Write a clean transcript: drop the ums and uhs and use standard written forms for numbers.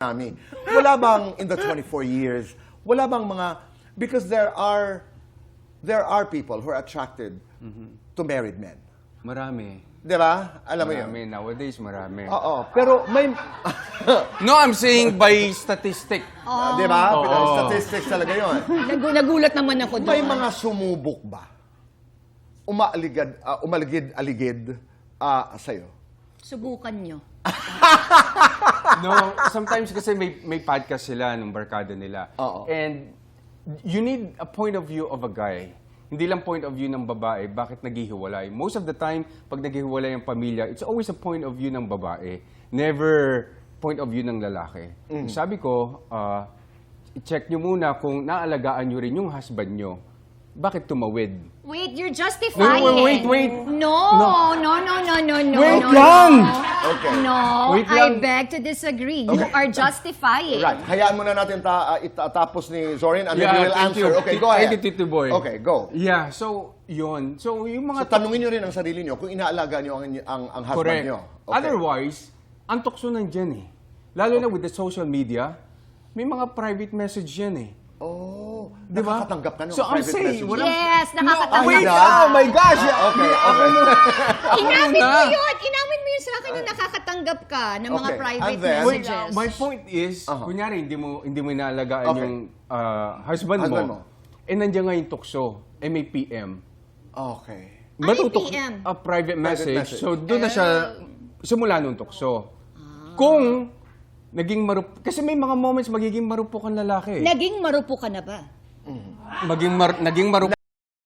Nami. Wala bang in the 24 years, wala bang mga, because there are people who are attracted to married men. Marami. Di ba? Alam mo yun? Marami. Nowadays, marami. Oo. Pero may... No, I'm saying by statistic. Di ba? Oo. Statistics talaga yun. Nagulat naman ako doon. May mga sumubok ba? Umaligid-aligid sa'yo? Subukan nyo. No, sometimes kasi may podcast sila ng barkada nila. Oo. And you need a point of view of a guy. Hindi lang point of view ng babae, bakit naghihiwalay. Most of the time, pag naghihiwalay ang pamilya, it's always a point of view ng babae. Never point of view ng lalaki. Sabi ko, i-check nyo muna kung naalagaan nyo rin yung husband nyo. Bakit tumawid? Wait, you're justifying. Wait. No. Wait lang! Okay. No, Wait I lang. beg to disagree. You are justifying. Right. Hayaan muna natin itatapos ni Zorin and then we will thank answer. you. Okay, go ahead. Thank you, Tito Boy. Okay, go. Yeah, so, yun. So, yung So, mga... tanungin nyo rin ang sarili nyo kung inaalaga nyo ang husband Correct. nyo. Okay. Otherwise, ang tukso nandyan eh. Lalo na with the social media, may mga private message yan eh. Oh, Di ba? nakakatanggap ka ng So, I'm private saying, message. walang- Yes, nakakatanggap. Wait, God. oh my gosh! Okay. Inamin na. mo yun. Inamin mo yun sa akin na nakakatanggap ka ng mga Okay, private and then- Wait, messages. my point is, kunyari, hindi mo inaalagaan Okay. yung husband Husband mo, mo. nandiyan nga yung tukso, may PM. Okay. Ano yung Matutok- PM? A private message. message. So, doon na siya simula nung tukso. Kung naging kasi may mga moments magiging marupok ang lalaki. Naging marupo ka na ba? Naging marupok